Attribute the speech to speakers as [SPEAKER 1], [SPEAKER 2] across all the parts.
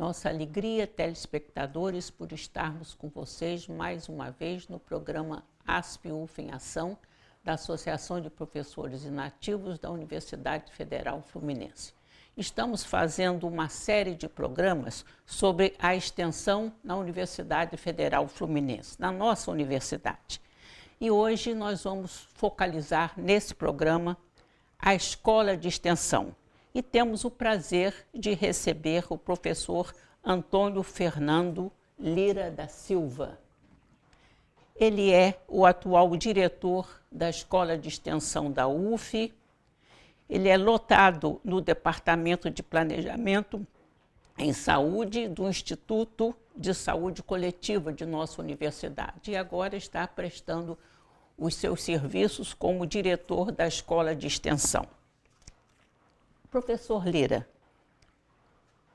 [SPEAKER 1] Nossa alegria, telespectadores, por estarmos com vocês mais uma vez no programa ASP-UF em Ação, da Associação de Professores Inativos da Universidade Federal Fluminense. Estamos fazendo uma série de programas sobre a extensão na Universidade Federal Fluminense, na nossa universidade. E hoje nós vamos focalizar nesse programa a Escola de Extensão. E temos o prazer de receber o professor Antônio Fernando Lira da Silva. Ele é o atual diretor da Escola de Extensão da UF. Ele é lotado no Departamento de Planejamento em Saúde do Instituto de Saúde Coletiva de nossa universidade e agora está prestando os seus serviços como diretor da Escola de Extensão. Professor Lira,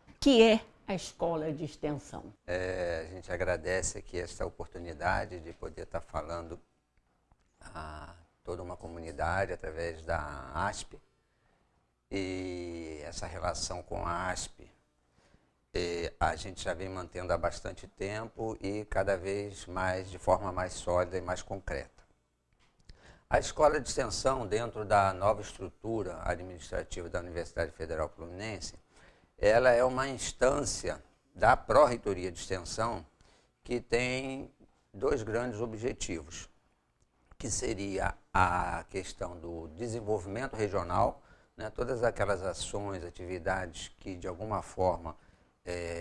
[SPEAKER 1] o que é a Escola de Extensão?
[SPEAKER 2] A gente agradece aqui esta oportunidade de poder estar falando a toda uma comunidade através da ASP. E essa relação com a ASP, a gente já vem mantendo há bastante tempo e cada vez mais, de forma mais sólida e mais concreta. A Escola de Extensão, dentro da nova estrutura administrativa da Universidade Federal Fluminense, ela é uma instância da Pró-Reitoria de Extensão que tem dois grandes objetivos, que seria a questão do desenvolvimento regional, né, todas aquelas ações, atividades que de alguma forma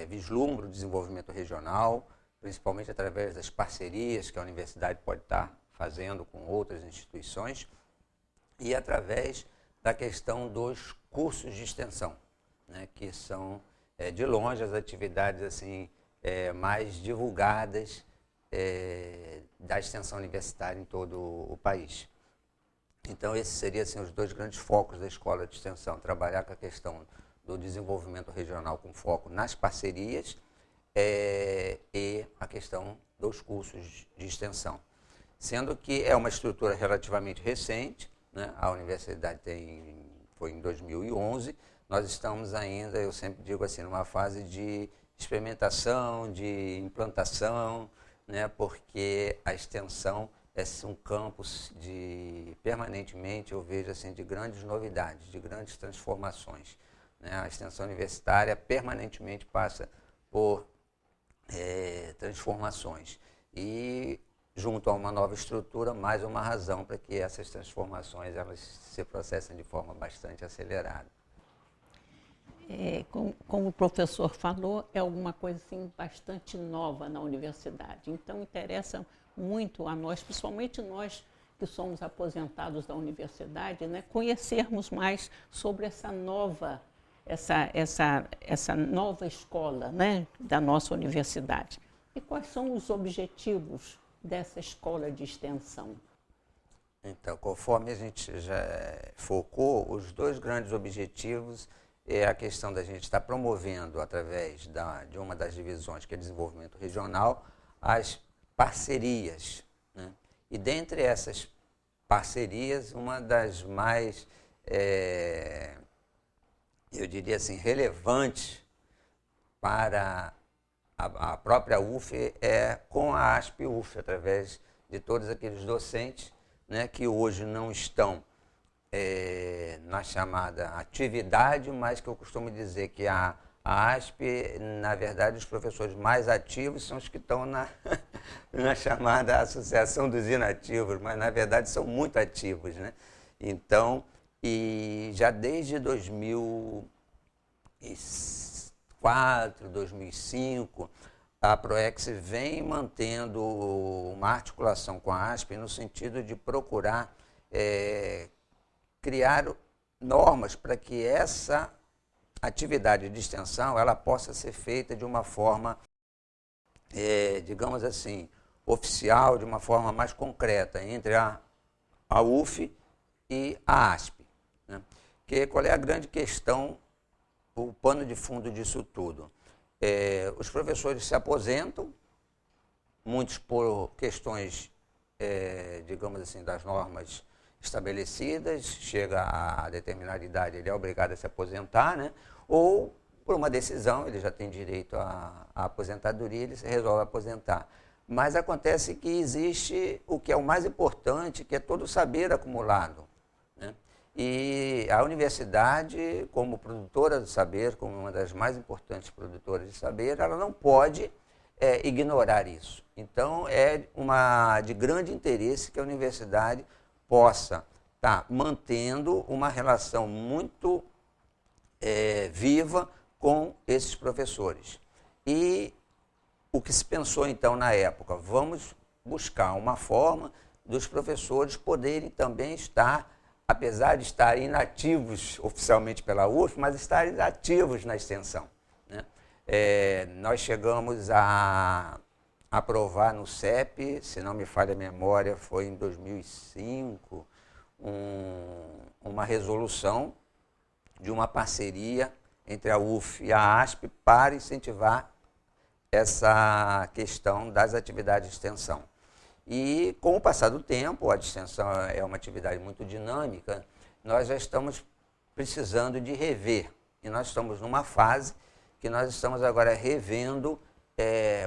[SPEAKER 2] vislumbram o desenvolvimento regional, principalmente através das parcerias que a universidade pode estar fazendo com outras instituições e através da questão dos cursos de extensão, né, que são, de longe, as atividades assim, mais divulgadas da extensão universitária em todo o país. Então, esses seriam assim, os dois grandes focos da Escola de Extensão, trabalhar com a questão do desenvolvimento regional com foco nas parcerias e a questão dos cursos de extensão. Sendo que é uma estrutura relativamente recente, né? A universidade foi em 2011, nós estamos ainda, eu sempre digo assim, numa fase de experimentação, de implantação, né? Porque a extensão é um campus permanentemente, eu vejo assim, de grandes novidades, de grandes transformações, né? A extensão universitária permanentemente passa por transformações e junto a uma nova estrutura, mais uma razão para que essas transformações elas se processem de forma bastante acelerada.
[SPEAKER 1] Como o professor falou, é alguma coisa assim, bastante nova na universidade. Então, interessa muito a nós, principalmente nós que somos aposentados da universidade, né, conhecermos mais sobre essa nova escola, né, da nossa universidade. E quais são os objetivos dessa escola de extensão?
[SPEAKER 2] Então, conforme a gente já focou, os dois grandes objetivos é a questão da gente estar promovendo, através de uma das divisões, que é desenvolvimento regional, as parcerias, né? E dentre essas parcerias, uma das mais, eu diria assim, relevantes para a própria UF é com a ASP-UF, através de todos aqueles docentes, né, que hoje não estão na chamada atividade, mas que eu costumo dizer que a ASP, na verdade, os professores mais ativos são os que estão na chamada Associação dos Inativos, mas na verdade são muito ativos, né? Então, e já desde 2004, 2005, a PROEX vem mantendo uma articulação com a ASP no sentido de procurar criar normas para que essa atividade de extensão ela possa ser feita de uma forma, digamos assim, oficial, de uma forma mais concreta entre a UF e a ASP, né? Qual é a grande questão, o pano de fundo disso tudo? Os professores se aposentam, muitos por questões, digamos assim, das normas estabelecidas, chega a determinada idade, ele é obrigado a se aposentar, né? Ou por uma decisão, ele já tem direito à aposentadoria, ele se resolve aposentar. Mas acontece que existe o que é o mais importante, que é todo o saber acumulado, né? E a universidade, como produtora do saber, como uma das mais importantes produtoras de saber, ela não pode ignorar isso. Então, é de grande interesse que a universidade possa estar mantendo uma relação muito viva com esses professores. E o que se pensou, então, na época? Vamos buscar uma forma dos professores poderem também estar, apesar de estarem inativos oficialmente pela UF, mas estarem ativos na extensão, né? Nós chegamos a aprovar no CEP, se não me falha a memória, foi em 2005, uma resolução de uma parceria entre a UF e a ASP para incentivar essa questão das atividades de extensão. E com o passar do tempo, a extensão é uma atividade muito dinâmica, nós já estamos precisando de rever. E nós estamos numa fase que nós estamos agora revendo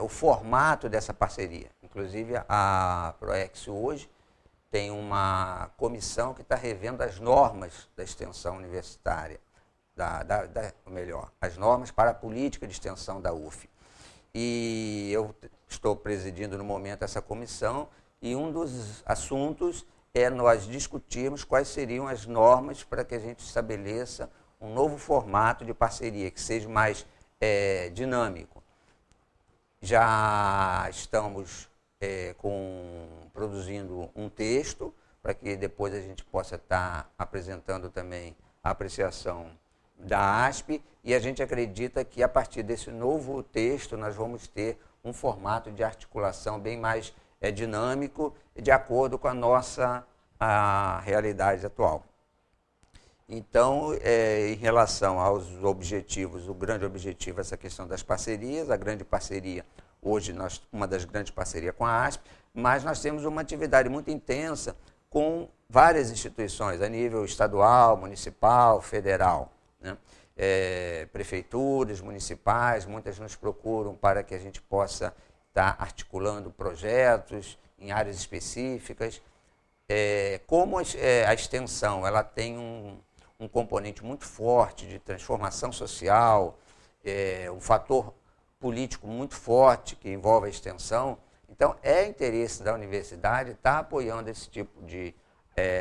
[SPEAKER 2] o formato dessa parceria. Inclusive, a Proex hoje tem uma comissão que está revendo as normas da extensão universitária, ou melhor, as normas para a política de extensão da UF. E eu estou presidindo no momento essa comissão e um dos assuntos é nós discutirmos quais seriam as normas para que a gente estabeleça um novo formato de parceria, que seja mais dinâmico. Já estamos produzindo um texto para que depois a gente possa estar apresentando também a apreciação da ASP, e a gente acredita que a partir desse novo texto nós vamos ter um formato de articulação bem mais dinâmico, de acordo com a nossa realidade atual. Então, em relação aos objetivos, o grande objetivo é essa questão das parcerias, a grande parceria, hoje uma das grandes parcerias com a ASP, mas nós temos uma atividade muito intensa com várias instituições, a nível estadual, municipal, federal, né? Prefeituras municipais, muitas nos procuram para que a gente possa estar articulando projetos em áreas específicas. Como a extensão ela tem um componente muito forte de transformação social, um fator político muito forte que envolve a extensão, então é interesse da universidade estar apoiando esse tipo de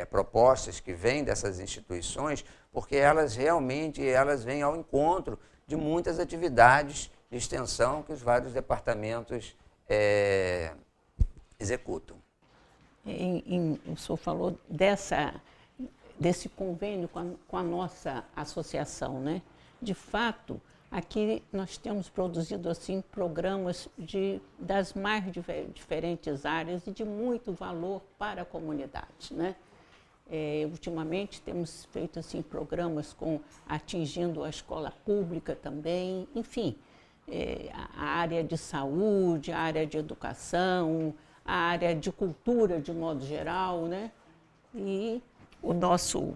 [SPEAKER 2] propostas que vêm dessas instituições, porque elas realmente vêm ao encontro de muitas atividades de extensão que os vários departamentos executam.
[SPEAKER 1] O senhor falou desse convênio com a nossa associação, né? De fato, aqui nós temos produzido assim programas das mais diferentes áreas e de muito valor para a comunidade, né? Ultimamente temos feito assim programas atingindo a escola pública também, enfim, a área de saúde, a área de educação, a área de cultura de modo geral, né? E o nosso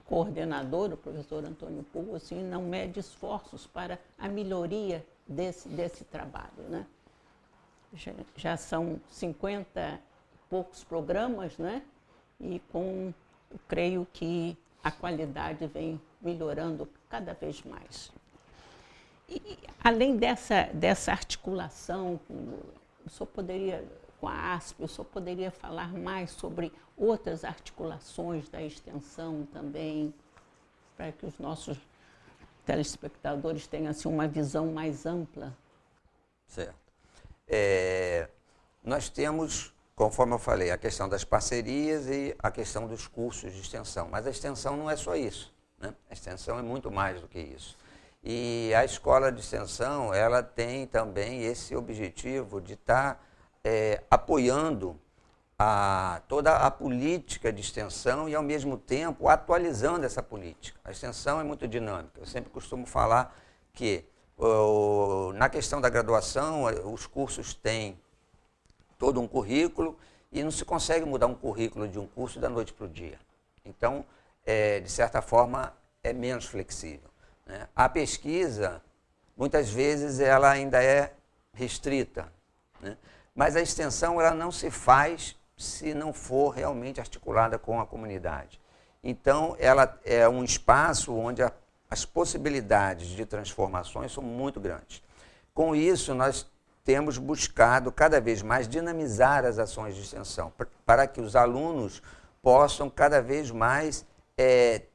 [SPEAKER 1] coordenador, o professor Antônio Pugo, assim, não mede esforços para a melhoria desse trabalho, né? Já são 50 e poucos programas, né? E eu creio que a qualidade vem melhorando cada vez mais. E além dessa articulação, o senhor poderia, com a ASP, o senhor poderia falar mais sobre outras articulações da extensão também, para que os nossos telespectadores tenham assim, uma visão mais ampla?
[SPEAKER 2] Certo. Nós temos, conforme eu falei, a questão das parcerias e a questão dos cursos de extensão. Mas a extensão não é só isso, né? A extensão é muito mais do que isso. E a escola de extensão, ela tem também esse objetivo de estar apoiando toda a política de extensão e, ao mesmo tempo, atualizando essa política. A extensão é muito dinâmica. Eu sempre costumo falar que, na questão da graduação, os cursos têm todo um currículo e não se consegue mudar um currículo de um curso da noite para o dia. Então, de certa forma, é menos flexível. né? A pesquisa, muitas vezes, ela ainda é restrita, né? Mas a extensão ela não se faz se não for realmente articulada com a comunidade. Então, ela é um espaço onde as possibilidades de transformações são muito grandes. Com isso, nós temos buscado cada vez mais dinamizar as ações de extensão, para que os alunos possam cada vez mais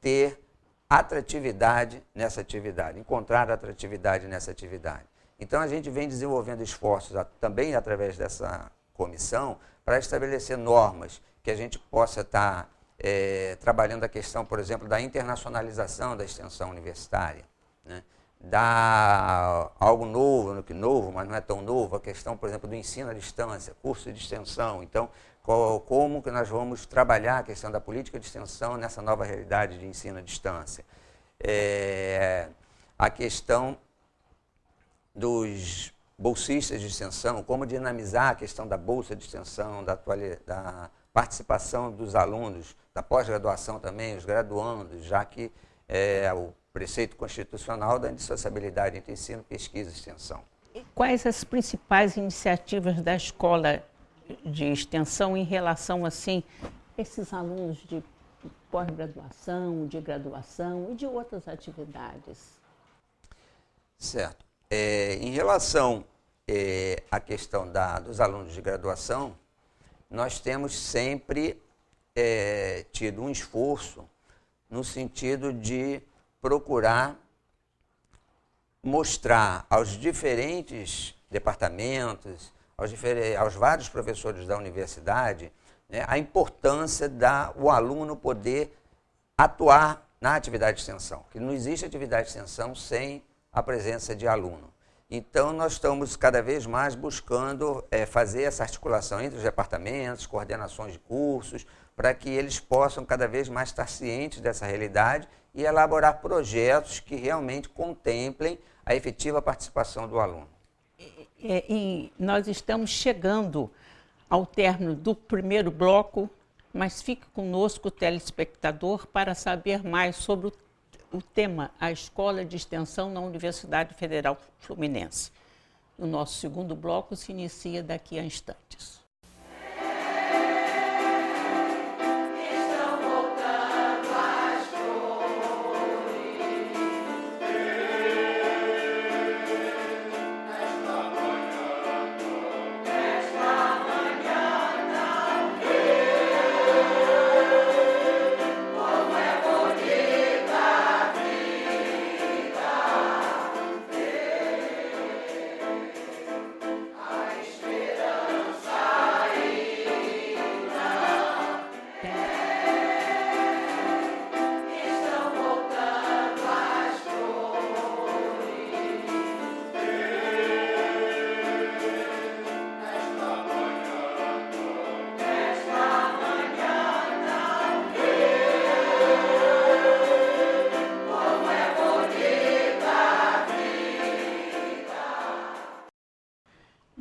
[SPEAKER 2] ter atratividade nessa atividade, encontrar atratividade nessa atividade. Então, a gente vem desenvolvendo esforços também através dessa comissão para estabelecer normas que a gente possa estar trabalhando a questão, por exemplo, da internacionalização da extensão universitária, né? Da algo novo, mas não é tão novo, a questão, por exemplo, do ensino à distância, curso de extensão. Então, como que nós vamos trabalhar a questão da política de extensão nessa nova realidade de ensino à distância? A questão dos bolsistas de extensão, como dinamizar a questão da bolsa de extensão, da participação dos alunos, da pós-graduação também, os graduandos, já que o preceito constitucional da indissociabilidade entre ensino, pesquisa e extensão.
[SPEAKER 1] E quais as principais iniciativas da escola de extensão em relação, assim, a esses alunos de pós-graduação, de graduação e de outras atividades?
[SPEAKER 2] Certo. Em relação à questão dos alunos de graduação, nós temos sempre tido um esforço no sentido de procurar mostrar aos diferentes departamentos, aos vários professores da universidade, né, a importância do aluno poder atuar na atividade de extensão, que não existe atividade de extensão sem a presença de aluno. Então, nós estamos cada vez mais buscando fazer essa articulação entre os departamentos, coordenações de cursos, para que eles possam cada vez mais estar cientes dessa realidade e elaborar projetos que realmente contemplem a efetiva participação do aluno.
[SPEAKER 1] E nós estamos chegando ao término do primeiro bloco, mas fique conosco, telespectador, para saber mais sobre o tema A Escola de Extensão na Universidade Federal Fluminense. O nosso segundo bloco se inicia daqui a instantes.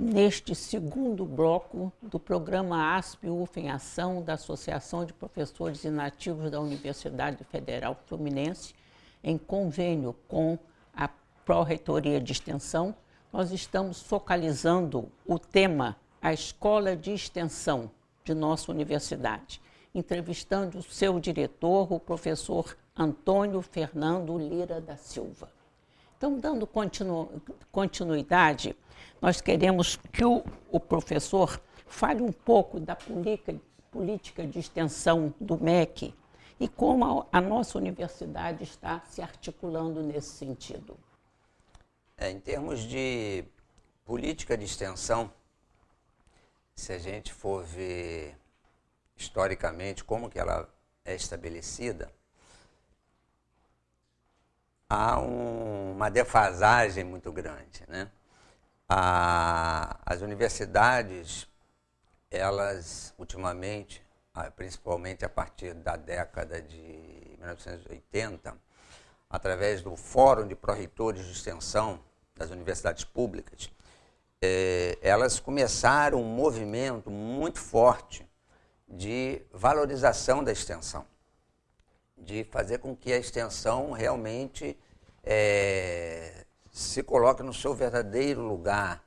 [SPEAKER 1] Neste segundo bloco do programa ASP-UF em Ação da Associação de Professores Inativos da Universidade Federal Fluminense, em convênio com a Pró-Reitoria de Extensão, nós estamos focalizando o tema A Escola de Extensão de nossa universidade, entrevistando o seu diretor, o professor Antônio Fernando Lira da Silva. Então, dando continuidade, nós queremos que o professor fale um pouco da política de extensão do MEC e como a nossa universidade está se articulando nesse sentido.
[SPEAKER 2] Em termos de política de extensão, se a gente for ver historicamente como que ela é estabelecida, há uma defasagem muito grande, né? As universidades, elas ultimamente, principalmente a partir da década de 1980, através do Fórum de Pró-Reitores de Extensão das universidades públicas, elas começaram um movimento muito forte de valorização da extensão, de fazer com que a extensão realmente se coloque no seu verdadeiro lugar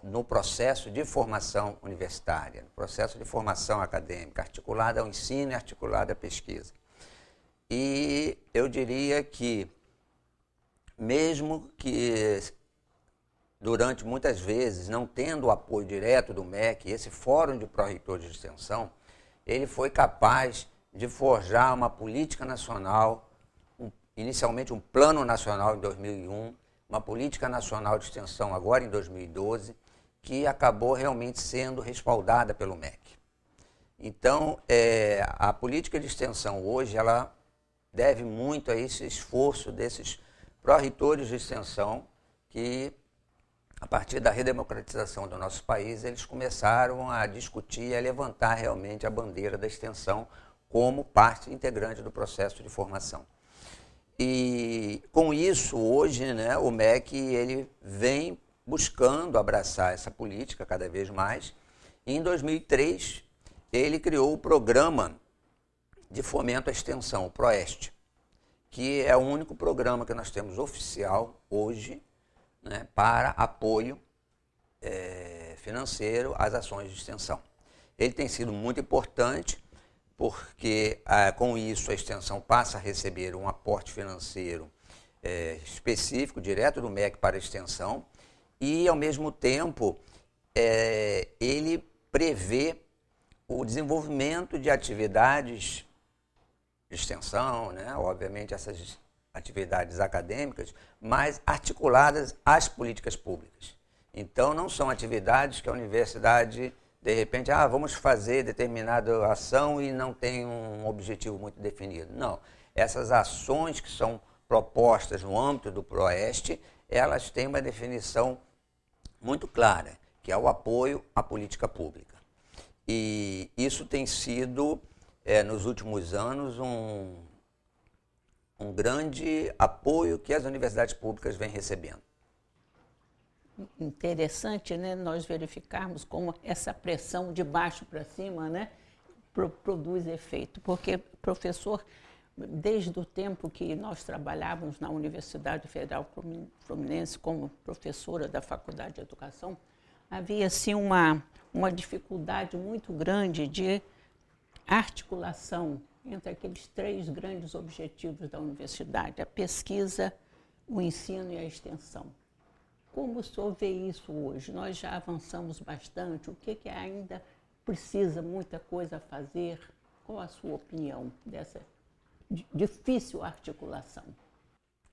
[SPEAKER 2] no processo de formação universitária, no processo de formação acadêmica, articulada ao ensino e articulada à pesquisa. E eu diria que, mesmo que durante muitas vezes, não tendo o apoio direto do MEC, esse Fórum de Pró-Reitores de Extensão, ele foi capaz de forjar uma política nacional, inicialmente um plano nacional em 2001, uma política nacional de extensão agora em 2012, que acabou realmente sendo respaldada pelo MEC. Então, a política de extensão hoje, ela deve muito a esse esforço desses pró-reitores de extensão que, a partir da redemocratização do nosso país, eles começaram a discutir e a levantar realmente a bandeira da extensão como parte integrante do processo de formação. E com isso, hoje, né, o MEC ele vem buscando abraçar essa política cada vez mais. E em 2003, ele criou o Programa de Fomento à Extensão, o PROEST, que é o único programa que nós temos oficial hoje, né, para apoio financeiro às ações de extensão. Ele tem sido muito importante, porque com isso a extensão passa a receber um aporte financeiro específico, direto do MEC para a extensão, e, ao mesmo tempo, ele prevê o desenvolvimento de atividades de extensão, né? Obviamente essas atividades acadêmicas, mas articuladas às políticas públicas. Então, não são atividades que a universidade, de repente, vamos fazer determinada ação e não tem um objetivo muito definido. Não, essas ações que são propostas no âmbito do PROEST, elas têm uma definição muito clara, que é o apoio à política pública. E isso tem sido, nos últimos anos, um grande apoio que as universidades públicas vêm recebendo.
[SPEAKER 1] Interessante, né, nós verificarmos como essa pressão de baixo para cima, né, produz efeito, porque, professor, desde o tempo que nós trabalhávamos na Universidade Federal Fluminense como professora da Faculdade de Educação, havia assim uma dificuldade muito grande de articulação entre aqueles 3 grandes objetivos da universidade: a pesquisa, o ensino e a extensão. Como o senhor vê isso hoje? Nós já avançamos bastante, o que ainda precisa muita coisa a fazer? Qual a sua opinião dessa difícil articulação?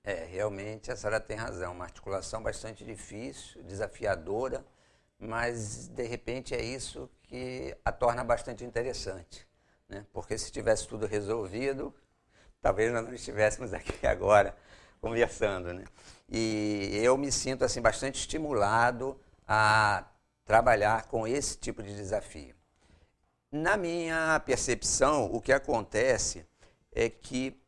[SPEAKER 2] Realmente a senhora tem razão, uma articulação bastante difícil, desafiadora, mas de repente é isso que a torna bastante interessante, né? Porque se tivesse tudo resolvido, talvez nós não estivéssemos aqui agora conversando, né? E eu me sinto assim bastante estimulado a trabalhar com esse tipo de desafio. Na minha percepção, o que acontece é que,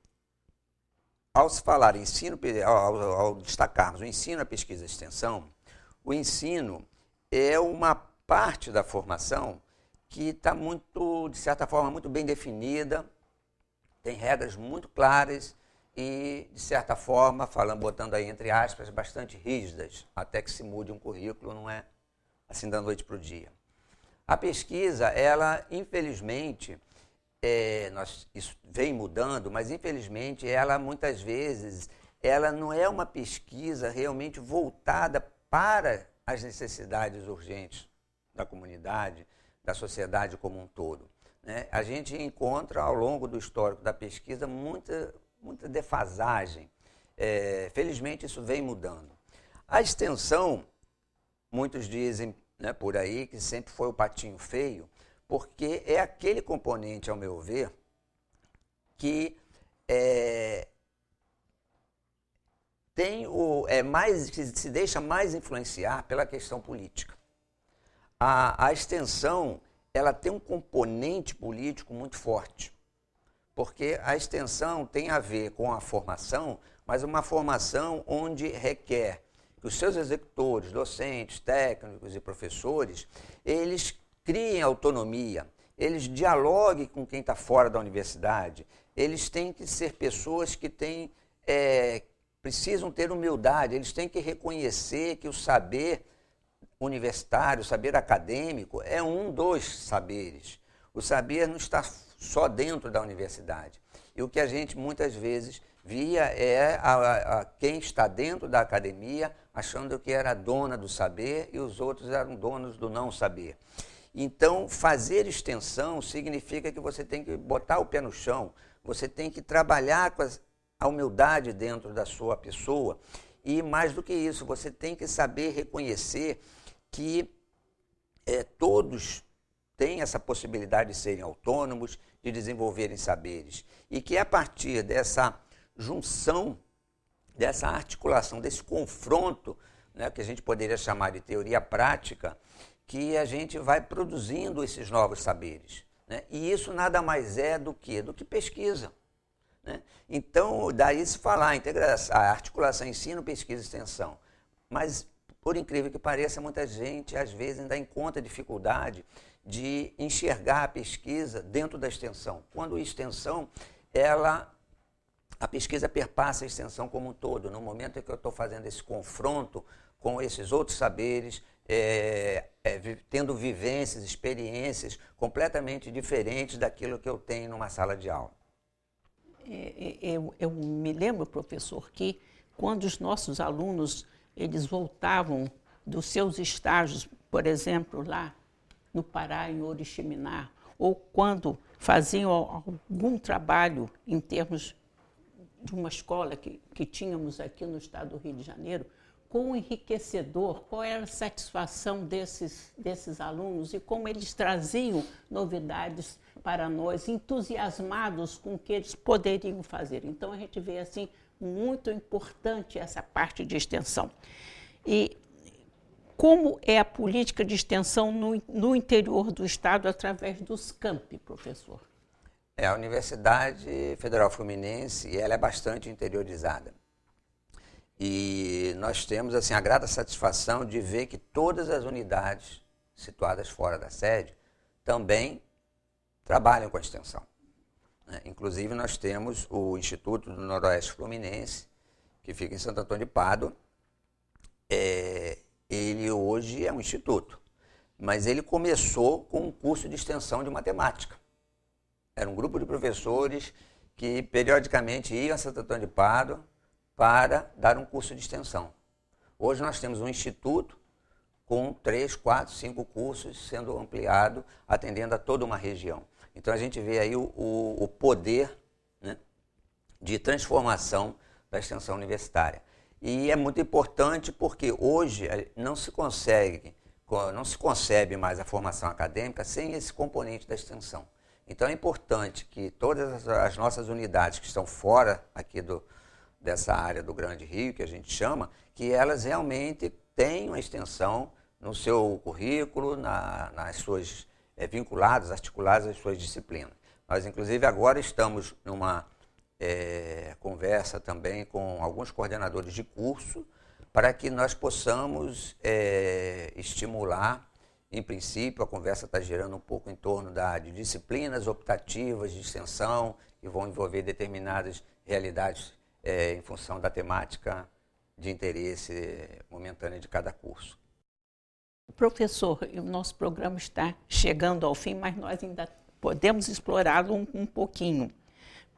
[SPEAKER 2] ao se falar ensino, ao destacarmos o ensino, a pesquisa e a extensão, o ensino é uma parte da formação que está muito, de certa forma, muito bem definida, tem regras muito claras e, de certa forma, botando aí entre aspas, bastante rígidas, até que se mude um currículo, não é assim da noite para o dia. A pesquisa, ela, infelizmente, isso vem mudando, mas, infelizmente, ela, muitas vezes, ela não é uma pesquisa realmente voltada para as necessidades urgentes da comunidade, da sociedade como um todo, né? A gente encontra, ao longo do histórico da pesquisa, muita defasagem. Felizmente, isso vem mudando. A extensão, muitos dizem, né, por aí, que sempre foi o patinho feio, porque é aquele componente, ao meu ver, que que se deixa mais influenciar pela questão política. A extensão, ela tem um componente político muito forte, porque a extensão tem a ver com a formação, mas uma formação onde requer que os seus executores, docentes, técnicos e professores, eles criem autonomia, eles dialoguem com quem está fora da universidade, eles têm que ser pessoas que têm precisam ter humildade, eles têm que reconhecer que o saber universitário, o saber acadêmico, é um dos saberes. O saber não está só dentro da universidade. E o que a gente muitas vezes via é quem está dentro da academia achando que era dona do saber e os outros eram donos do não saber. Então, fazer extensão significa que você tem que botar o pé no chão, você tem que trabalhar com a humildade dentro da sua pessoa e, mais do que isso, você tem que saber reconhecer que todos têm essa possibilidade de serem autônomos, de desenvolverem saberes e que a partir dessa junção, dessa articulação, desse confronto, né, que a gente poderia chamar de teoria prática, que a gente vai produzindo esses novos saberes. Né? E isso nada mais é do que pesquisa. Né? Então, daí se falar a articulação ensino, pesquisa e extensão. Mas, por incrível que pareça, muita gente, às vezes, ainda encontra dificuldade de enxergar a pesquisa dentro da extensão. Quando a extensão, a pesquisa perpassa a extensão como um todo. No momento em que eu estou fazendo esse confronto com esses outros saberes, tendo vivências, experiências completamente diferentes daquilo que eu tenho numa sala de aula.
[SPEAKER 1] Eu me lembro, professor, que quando os nossos alunos eles voltavam dos seus estágios, por exemplo, lá no Pará, em Oriximiná, ou quando faziam algum trabalho em termos de uma escola que tínhamos aqui no estado do Rio de Janeiro, quão enriquecedor, qual era a satisfação desses alunos e como eles traziam novidades para nós, entusiasmados com o que eles poderiam fazer. Então, a gente vê assim, muito importante essa parte de extensão. E como é a política de extensão no interior do estado através dos campi, professor?
[SPEAKER 2] A Universidade Federal Fluminense, ela é bastante interiorizada. E nós temos assim, a grata satisfação de ver que todas as unidades situadas fora da sede também trabalham com a extensão. Inclusive, nós temos o Instituto do Noroeste Fluminense, que fica em Santo Antônio de Pádua. Ele hoje é um instituto, mas ele começou com um curso de extensão de matemática. Era um grupo de professores que periodicamente iam a Santo Antônio de Pádua para dar um curso de extensão. Hoje nós temos um instituto com 3, 4, 5 cursos sendo ampliado, atendendo a toda uma região. Então a gente vê aí o poder, né, de transformação da extensão universitária. E é muito importante porque hoje não se concebe mais a formação acadêmica sem esse componente da extensão. Então é importante que todas as nossas unidades que estão fora aqui dessa área do Grande Rio, que a gente chama, que elas realmente tenham a extensão no seu currículo, nas suas vinculadas, articuladas às suas disciplinas. Nós, inclusive, agora estamos numa conversa também com alguns coordenadores de curso para que nós possamos estimular. Em princípio, a conversa está girando um pouco em torno de disciplinas optativas de extensão, que vão envolver determinadas realidades em função da temática de interesse momentâneo de cada curso.
[SPEAKER 1] Professor, o nosso programa está chegando ao fim, mas nós ainda podemos explorá-lo um pouquinho.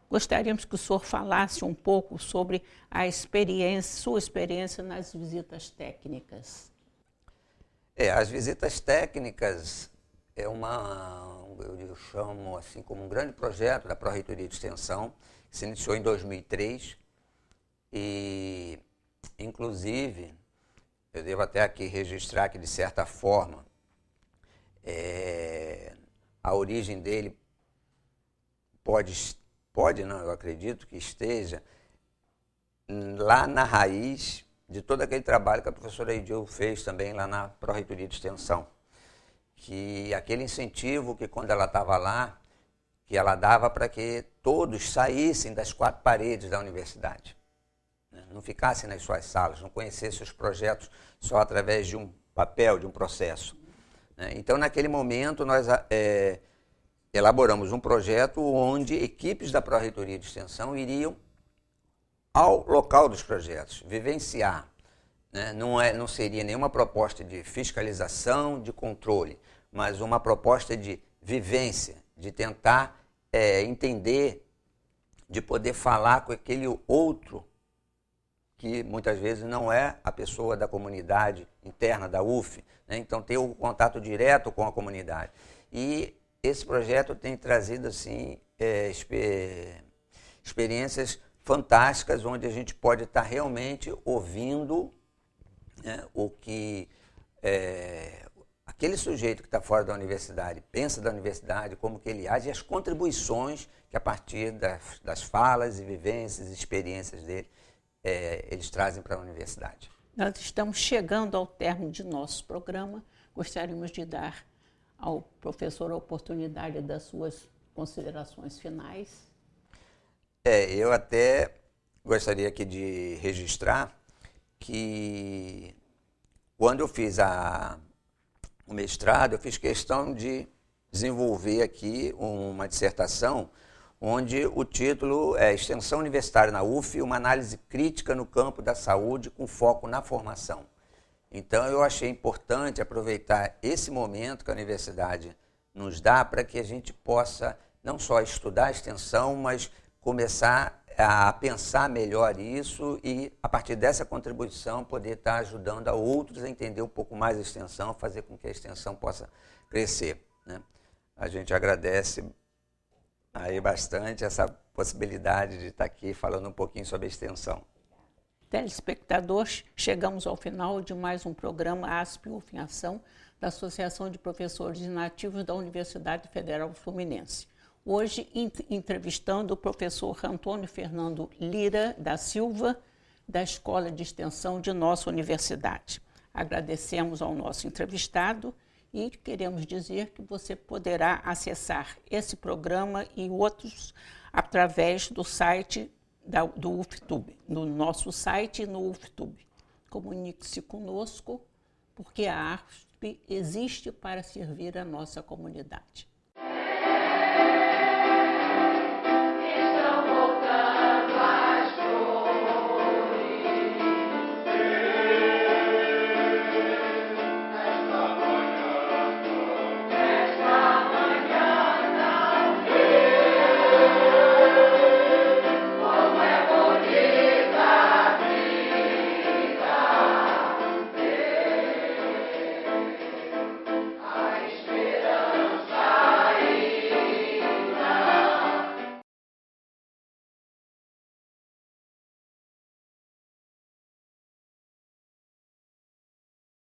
[SPEAKER 1] Gostaríamos que o senhor falasse um pouco sobre sua experiência nas visitas técnicas.
[SPEAKER 2] As visitas técnicas eu chamo assim como um grande projeto da Pró-Reitoria de Extensão, que se iniciou em 2003 e, inclusive, eu devo até aqui registrar que, de certa forma, a origem dele pode não, eu acredito que esteja lá na raiz de todo aquele trabalho que a professora Edil fez também lá na Pró-Reitoria de Extensão. Que aquele incentivo que quando ela estava lá, que ela dava para que todos saíssem das 4 paredes da universidade. Não ficassem nas suas salas, não conhecessem os projetos só através de um papel, de um processo. Então, naquele momento, nós elaboramos um projeto onde equipes da Pró-Reitoria de Extensão iriam ao local dos projetos, vivenciar. Né? Não seria nenhuma proposta de fiscalização, de controle, mas uma proposta de vivência, de tentar entender, de poder falar com aquele outro que muitas vezes não é a pessoa da comunidade interna da UF, né? Então ter o contato direto com a comunidade. E esse projeto tem trazido assim, experiências fantásticas, onde a gente pode estar realmente ouvindo, né, o que aquele sujeito que está fora da universidade pensa da universidade, como que ele age, e as contribuições que a partir das falas e vivências e experiências dele, eles trazem para a universidade.
[SPEAKER 1] Nós estamos chegando ao término de nosso programa. Gostaríamos de dar ao professor a oportunidade das suas considerações finais.
[SPEAKER 2] Eu até gostaria aqui de registrar que quando eu fiz o mestrado, eu fiz questão de desenvolver aqui uma dissertação onde o título é Extensão Universitária na UF, uma análise crítica no campo da saúde com foco na formação. Então, eu achei importante aproveitar esse momento que a universidade nos dá para que a gente possa não só estudar a extensão, mas começar a pensar melhor isso e, a partir dessa contribuição, poder estar ajudando a outros a entender um pouco mais a extensão, fazer com que a extensão possa crescer, né? A gente agradece aí bastante essa possibilidade de estar aqui falando um pouquinho sobre a extensão.
[SPEAKER 1] Telespectadores, chegamos ao final de mais um programa ASP-UF em Ação, da Associação de Professores Inativos da Universidade Federal Fluminense. Hoje, entrevistando o professor Antônio Fernando Lira da Silva, da Escola de Extensão de nossa universidade. Agradecemos ao nosso entrevistado e queremos dizer que você poderá acessar esse programa e outros através do site do UFTube, no nosso site e no UFTube. Comunique-se conosco, porque a ASP existe para servir a nossa comunidade.